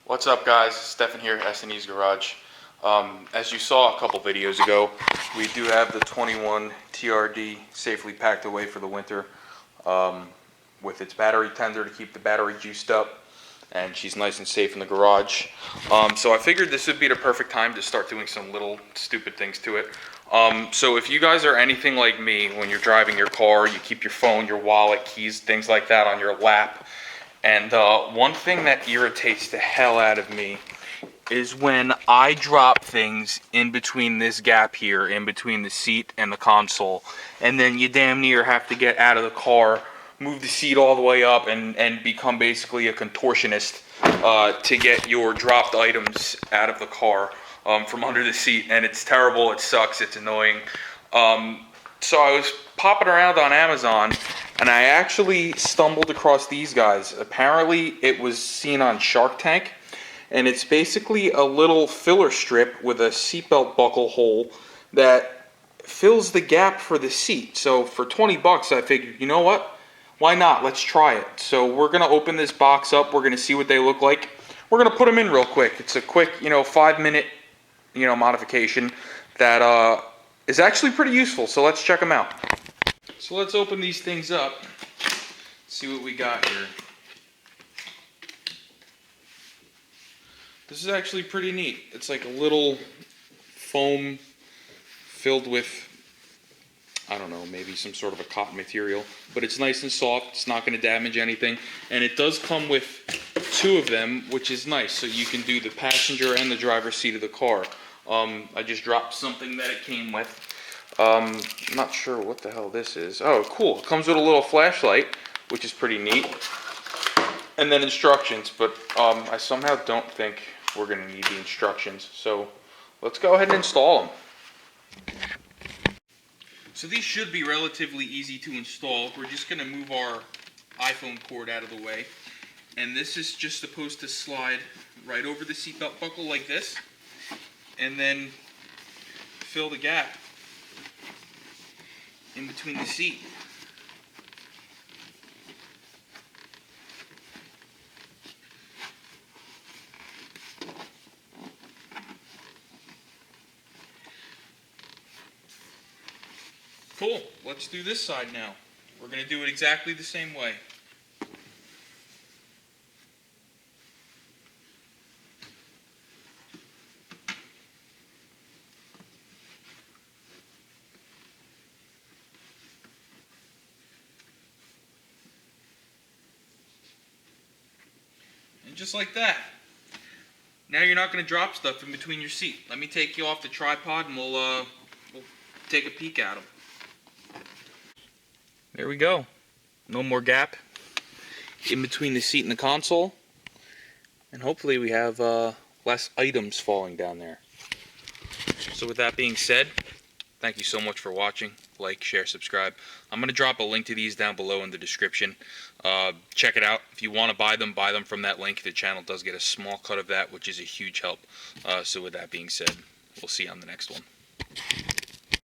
What's up, guys? Stefan here, S&E's Garage. As you saw a couple videos ago, we do have the 21 TRD safely packed away for the winter, with its battery tender to keep the battery juiced up, and she's nice and safe in the garage. So I figured this would be the perfect time to start doing some little stupid things to it. So if you guys are anything like me, when you're driving your car, you keep your phone, your wallet, keys, things like that on your lap. And one thing that irritates the hell out of me is when I drop things in between this gap here, in between the seat and the console, and then you damn near have to get out of the car, move the seat all the way up, and become basically a contortionist to get your dropped items out of the car from under the seat. And it's terrible, it sucks, it's annoying. So I was popping around on Amazon, and I actually stumbled across these guys. Apparently, it was seen on Shark Tank, and it's basically a little filler strip with a seatbelt buckle hole that fills the gap for the seat. So for 20 bucks, I figured, you know what? Why not? Let's try it. So we're going to open this box up. We're going to see what they look like. We're going to put them in real quick. It's a quick, 5-minute, modification that is actually pretty useful. So let's check them out. So let's open these things up, see what we got here. This is actually pretty neat. It's like a little foam filled with, I don't know, maybe some sort of a cotton material, but it's nice and soft. It's not going to damage anything, and it does come with 2 of them, which is nice, so you can do the passenger and the driver's seat of the car. I just dropped something that it came with. I'm not sure what the hell this is. Oh, cool. It comes with a little flashlight, which is pretty neat. And then instructions, but I somehow don't think we're going to need the instructions. So let's go ahead and install them. So these should be relatively easy to install. We're just going to move our iPhone cord out of the way. And this is just supposed to slide right over the seatbelt buckle like this, and then fill the gap in between the seat. Cool, let's do this side now. We're going to do it exactly the same way. Just like that. Now you're not going to drop stuff in between your seat. Let me take you off the tripod and we'll take a peek at them. There we go. No more gap in between the seat and the console. And hopefully we have less items falling down there. So with that being said, thank you so much for watching. Like, share, subscribe. I'm going to drop a link to these down below in the description. Check it out. If you want to buy them from that link. The channel does get a small cut of that, which is a huge help. So with that being said, we'll see you on the next one.